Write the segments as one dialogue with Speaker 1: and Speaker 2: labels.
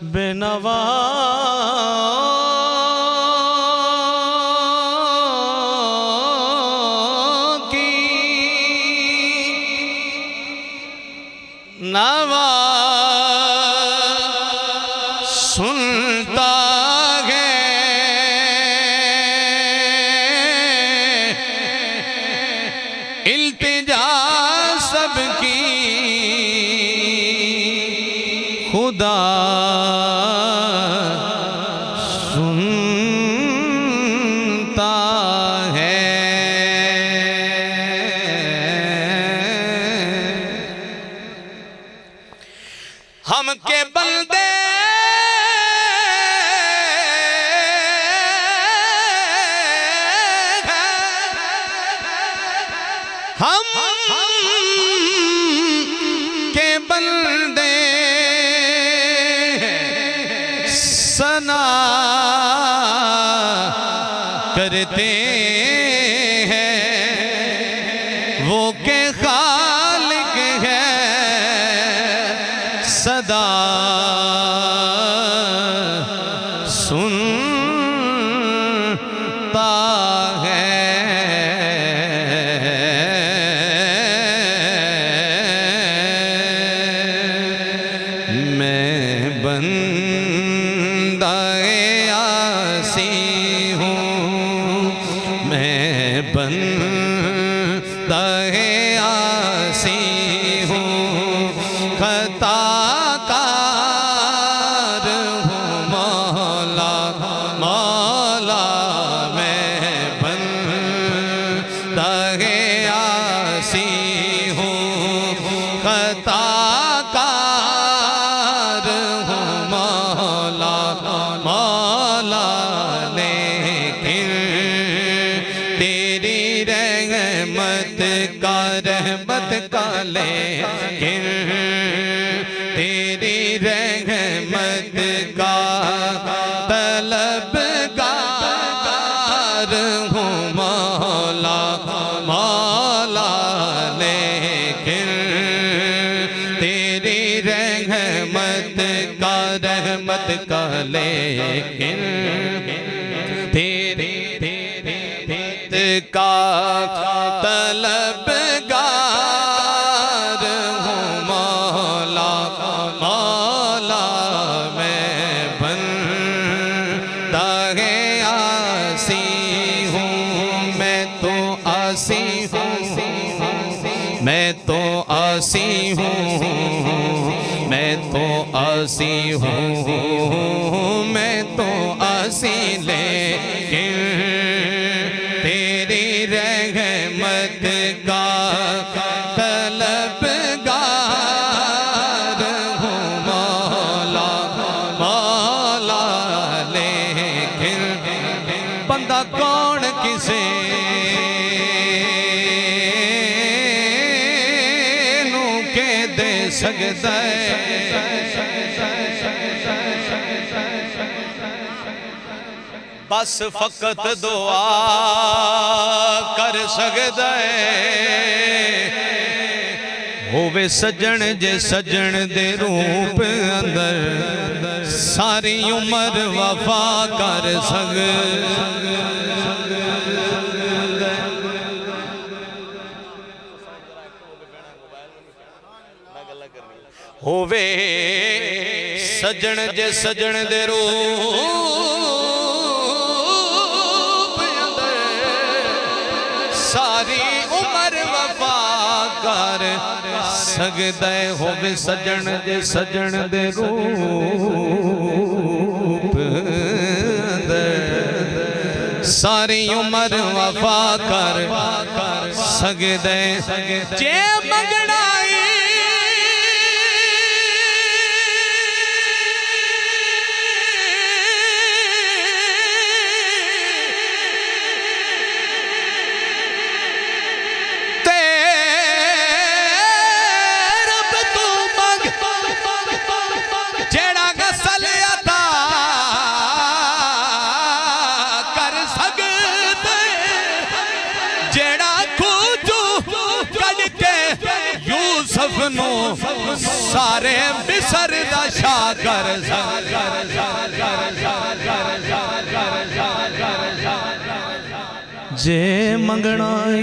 Speaker 1: बेनवा की नवा सुनता है इल्तिजा सबकी खुदा सुनता है। हम के बंदे हम के बंदे सना करते हैं वो के खालिक है सदा सुनता है। बंदा है आसी हूँ खताकार हूँ मौला मौला मैं बंदा है आसी हूँ खताकार हूँ मौला मौला लेकिन रहमत का लेकिन तेरी रहमत का तलबगार हूँ मौला मौला लेकिन तेरी रहमत का लेकिन तेरी का तलबगार हूँ मौला मौला मैं बंदा है आसी हूँ मैं तो आसी हूँ मैं तो आसी हूँ मैं तो आसी हूँ मैं तो आसी लेकिन तेरी रहमत का तलबगार हूँ मौला मौला लेकिन बंदा कौन किसे नू के दे सकता है। बस फकत दुआ कर सकदा है होवे सजन जे सजन दे रूप अंदर सारी उम्र वफा कर होवे सजन जे सजन दे रूप सारी उम्र वफा कर सकदा होवे सजन जे सजन दे रूप सारी उम्र वफा कर सकदा जे मंगना जेड़ा खूजू कड़ के सारे बिसर दा शाकर जे मंगनाई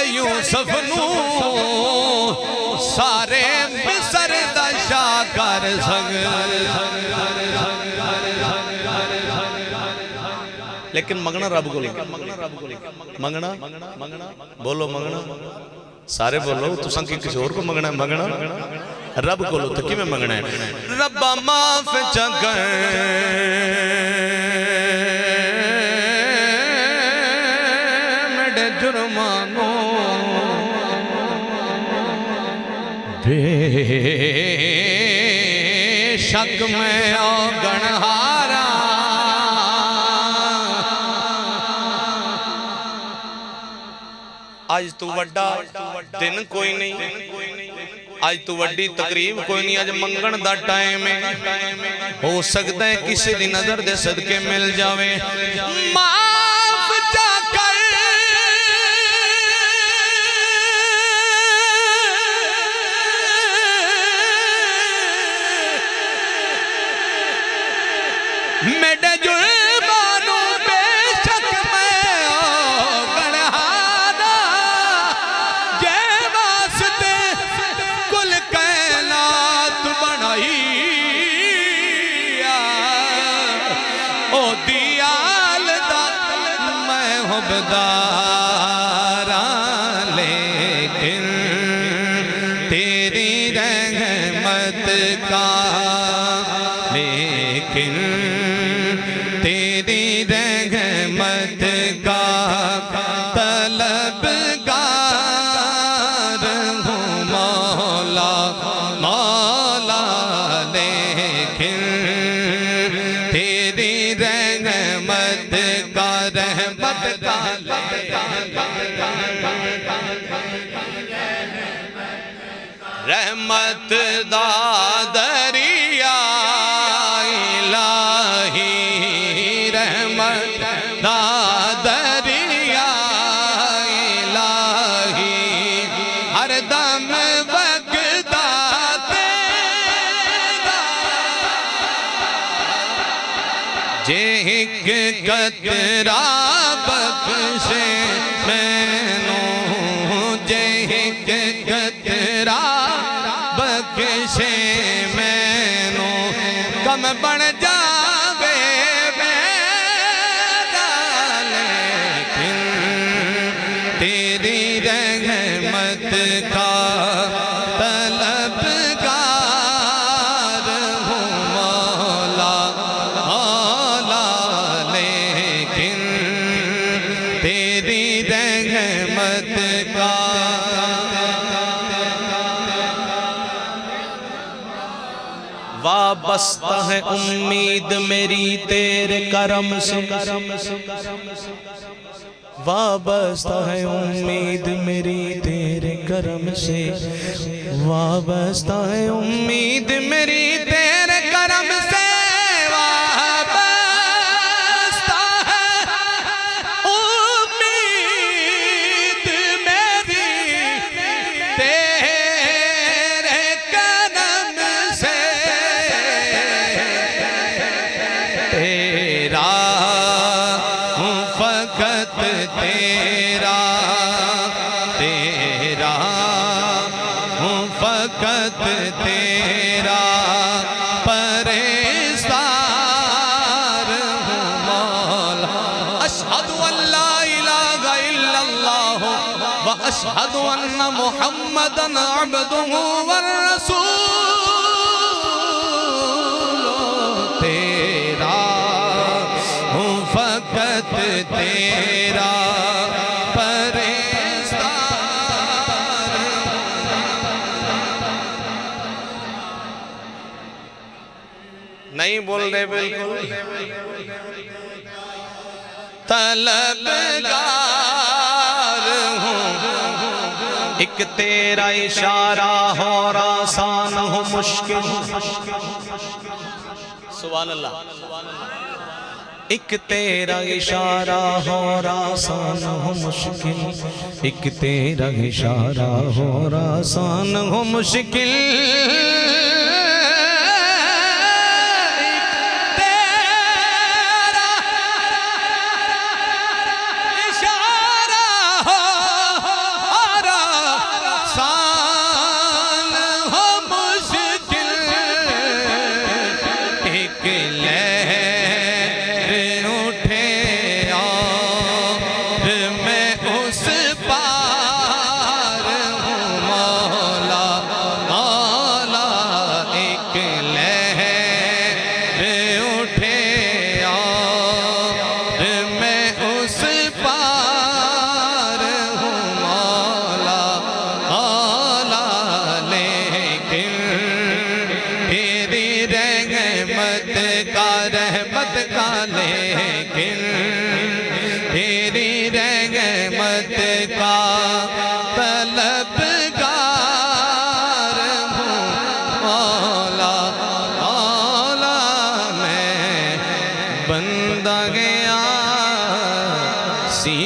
Speaker 1: यूसुफ नू सारे बिसर दा शाकर संग। लेकिन मंगना रब को, मंगना बोलो मंगना सारे बोलो। तुसां कि किसी होर को मंगना मंगना रब को तो कि मंगना है। रब्बा माफ चकर मेरे जुर्मानो बेशक मैं गणहारा आज तू वड्डा दिन कोई नहीं, आज तू वड्डी तकरीब कोई नहीं। आज मंगण दा टाइम है, हो सकता है किसी दी नजर दे सदके मिल जावे। माफ जाकर मेरे जुर्मानो बेशक मैं गणहारा जे वास्ते कुल कायनात बनाई ओ दियाल दा मैं हुबदारा लेकिन तेरी रहमत का लेकिन तेरी रहमत का तलबगार हूँ मौला मौला लेकिन तेरी रहमत का रहमत दा दरिया दरिया इलाही हर दम वगदा तेरा जे हिक कतरा बख्शे मैनू जे हिक कतरा बख्शे मैनू कम बन जावे तेरी रहमत का तलबगार हूँ मौला मौला लेकिन तेरी रहमत का वाबस्ता है उम्मीद मेरी तेरे करम से वाबस्ता है उम्मीद मेरी तेरे करम से वाबस्ता है उम्मीद मेरी तेरे करम से वाबस्ता है उम्मीद मेरी तेरे करम से तेरा फकत तेरा तेरा हूँ फकत तेरा परेशान हूँ मौला। अशहदु अल्ला इलाहा इल्लल्लाह व अशहदु अन्ना मुहम्मदन अब्दुहु व रसूलुहु। तेरा हूँ फकत तेरा नहीं बोल रहे बिल्कुल। तलबगार हूँ, एक तेरा इशारा हो आसान हो मुश्किल। सुभान अल्लाह। एक तेरा इशारा हो आसान हो मुश्किल, एक तेरा इशारा हो आसान हो मुश्किल। रहमत का लेकिन तेरी रहमत का तलबगार हूँ मौला। मौला मैं बंदा गया सी